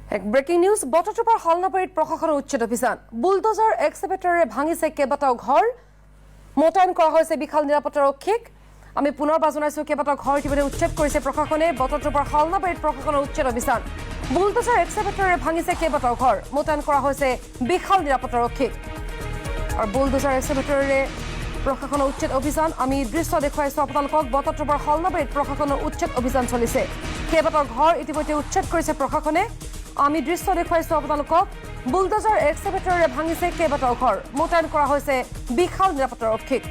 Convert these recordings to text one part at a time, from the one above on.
breaking news বটদ্ৰৱাৰ হলনাবাৰীত প্ৰশাসনৰ উচ্ছেদ অভিযান বুলডোজাৰ এক্সকেভেটৰে ভাঙিছে কেইবাটাও ঘৰ মোতায়েন কৰা হৈছে বিশাল নিৰাপত্তাৰক্ষীক আমি পুনৰবাৰ জনাইছো কেইবাটাও ঘৰ ইতিমধ্যে উচ্ছেদ কৰিছে প্ৰশাসনে বটদ্ৰৱাৰ হলনাবাৰীত প্ৰশাসনৰ উচ্ছেদ অভিযান বুলডোজাৰ এক্সকেভেটৰে ভাঙিছে কেইবাটাও ঘৰ মোতায়েন কৰা হৈছে বিশাল নিৰাপত্তাৰক্ষীক আৰু বুলডোজাৰ এক্সকেভেটৰে প্ৰশাসনৰ উচ্ছেদ অভিযান আমি দৃশ্য দেখুৱাইছো আপোনালোকক বটদ্ৰৱাৰ হলনাবাৰীত প্ৰশাসনৰ উচ্ছেদ অভিযান চলিছে কেইবাটাও ঘৰ ইতিমধ্যে উচ্ছেদ কৰিছে প্ৰশাসনে আমি দৃশ্য দেখুৱাইছো আপোনালোকক বুলডোজাৰ এক্সকেভেটৰে ভাঙিছে কেইবাটাও ঘৰ মোতায়েন কৰা হৈছে বিশাল নিৰাপত্তাৰক্ষীক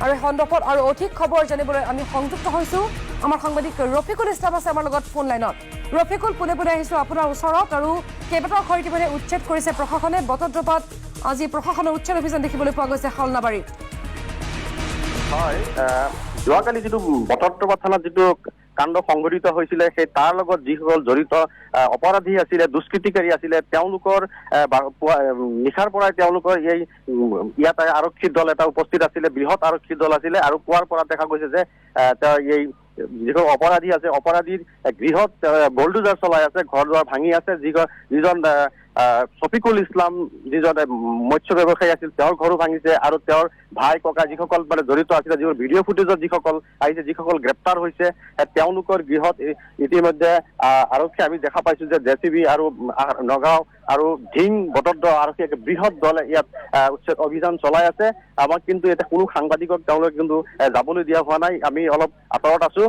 আৰু এই সন্দৰ্ভত আৰু অধিক খবৰ জানিবলৈ আমি সংযুক্ত হৈছো আমাৰ সাংবাদিক ৰফিকুল ইছলাম আছে আমাৰ লগত ফোন লাইনত ৰফিকুল পুনে আহিছো আপোনাৰ ওচৰত আৰু কেইবাটাও ঘৰ ইতিমধ্যে উচ্ছেদ কৰিছে প্ৰশাসনে বটদ্ৰৱাত আজি প্ৰশাসনৰ উচ্ছেদ অভিযান দেখিবলৈ পোৱা গৈছে হলনাবাৰীত হয় যোৱাকালি যিটো বটদ্ৰৱা থানাত যিটো কাণ্ড সংঘটিত হৈছিলে সেই তাৰ লগত যিসকল জড়িত অপৰাধী আছিলে দুষ্কৃতিকাৰী আছিলে তেওঁলোকৰ নিশাৰ পৰাই তেওঁলোকৰ এই ইয়াত আৰক্ষী দল এটা উপস্থিত আছিলে বৃহৎ আৰক্ষী দল আছিলে আৰু পুৱাৰ পৰা দেখা গৈছে যে এই যিসকল অপৰাধী আছে অপৰাধীৰ গৃহত বুলডোজাৰ চলাই আছে ঘৰ দুৱাৰ ভাঙি আছে যিজন শফিকুল ইছলাম যিজন মৎস্য ব্যৱসায়ী আছিল তেওঁৰ ঘৰো ভাঙিছে আৰু তেওঁৰ ভাই ককা যিসকল মানে জড়িত আছিলে যিবোৰ ভিডিঅ' ফুটেজত যিসকল আহিছে যিসকল গ্ৰেপ্তাৰ হৈছে তেওঁলোকৰ গৃহত ইতিমধ্যে আৰক্ষী আমি দেখা পাইছো যে জেচিবি আৰু নগাঁও আৰু ঢিং বটদ্ৰৱা আৰক্ষী এক বৃহৎ দলে ইয়াত উচ্ছেদ অভিযান চলাই আছে আমাক কিন্তু এতিয়া কোনো সাংবাদিকক তেওঁলোকে কিন্তু যাবলৈ দিয়া হোৱা নাই আমি অলপ আঁতৰত আছো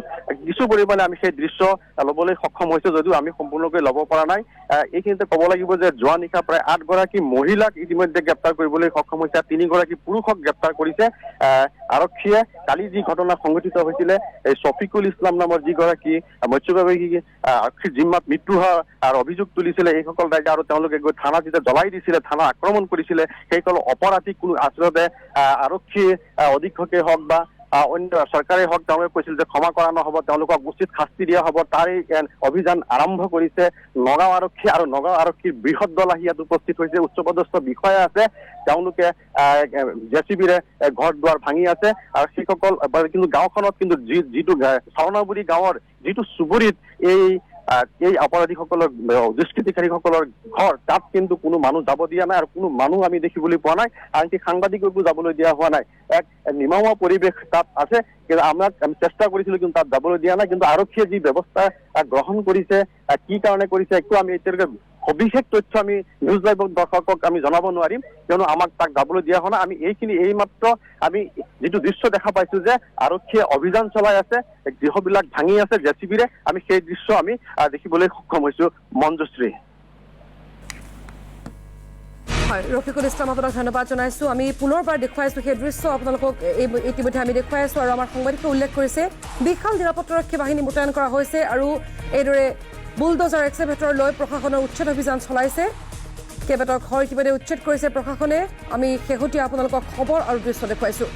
কিছু পৰিমাণে আমি সেই দৃশ্য ল'বলৈ সক্ষম হৈছো যদিও আমি সম্পূৰ্ণকৈ ল'ব পৰা নাই এইখিনিতে ক'ব লাগিব যে যোৱা নিশা প্ৰায় 8 গৰাকী মহিলাক ইতিমধ্যে গ্ৰেপ্তাৰ কৰিবলৈ সক্ষম হৈছে 3 গৰাকী পুৰুষক গ্ৰেপ্তাৰ কৰিছে আৰক্ষীয়ে কালি যি ঘটনা সংঘটিত হৈছিলে এই শফিকুল ইছলাম নামৰ যিগৰাকী মৎস্য ব্যৱসায়ী আৰক্ষীৰ জিম্মাত মৃত্যু হোৱাৰ অভিযোগ তুলিছিলে এইসকল ৰাইজে আৰু তেওঁলোকে গৈ থানা যেতিয়া জ্বলাই দিছিলে থানা আক্ৰমণ কৰিছিলে সেইসকল অপৰাধীক কোনো আচলতে আৰক্ষী অধীক্ষকে হওক বা অন্য চৰকাৰে হওক তেওঁলোকে কৈছিল যে ক্ষমা কৰা নহ'ব তেওঁলোকক উচিত শাস্তি দিয়া হ'ব তাৰে অভিযান আৰম্ভ কৰিছে নগাঁও আৰক্ষী আৰু নগাঁও আৰক্ষীৰ বৃহৎ দল আহি ইয়াত উপস্থিত হৈছে উচ্চপদস্থ বিষয়া আছে তেওঁলোকে জেচিবিৰে ঘৰ দুৱাৰ ভাঙি আছে আৰু সেইসকল কিন্তু গাঁওখনত কিন্তু যিটো চাওনাবুৰী গাঁৱৰ যিটো চুবুৰীত এই অপৰাধীসকলৰ দুষ্কৃতিকাৰীসকলৰ ঘৰ তাত কিন্তু কোনো মানুহ যাব দিয়া নাই আৰু কোনো মানুহ আমি দেখিবলৈ পোৱা নাই আনকি সাংবাদিককো যাবলৈ দিয়া হোৱা নাই এক নিৰ্মম পৰিৱেশ তাত আছে কিন্তু আমি চেষ্টা কৰিছিলো কিন্তু তাত যাবলৈ দিয়া নাই কিন্তু আৰক্ষীয়ে যি ব্যৱস্থা গ্ৰহণ কৰিছে কি কাৰণে কৰিছে একো আমি এতিয়ালৈকে সবিশেষ তথ্য আমি নিউজ লাইভৰ দৰ্শকক আমি জনাব নোৱাৰিম কিয়নো আমাক তাক যাবলৈ দিয়া হোৱা নাই আমি এইমাত্ৰ আমি যিটো দৃশ্য দেখা পাইছো যে আৰক্ষীয়ে অভিযান চলাই আছে গৃহবিলাক ভাঙি আছে জেচিবিৰে আমি সেই দৃশ্য আমি দেখিবলৈ সক্ষম হৈছো মঞ্জুশ্ৰী ৰফিকুল ইছলাম আপোনাক ধন্যবাদ জনাইছো আমি পুনৰবাৰ দেখুৱাইছো সেই দৃশ্য আপোনালোকক ইতিমধ্যে আমি দেখুৱাইছো আৰু আমাৰ সাংবাদিকে উল্লেখ কৰিছে বিশাল নিৰাপত্তাৰক্ষী বাহিনী মোতায়েন কৰা হৈছে আৰু এইদৰে বুলডোজাৰ এক্সকেভেটৰ লৈ প্ৰশাসনৰ উচ্ছেদ অভিযান চলাইছে কেইবাটাও ঘৰ ইতিমধ্যে উচ্ছেদ কৰিছে প্ৰশাসনে আমি শেহতীয়া আপোনালোকক খবৰ আৰু দৃশ্য দেখুৱাইছো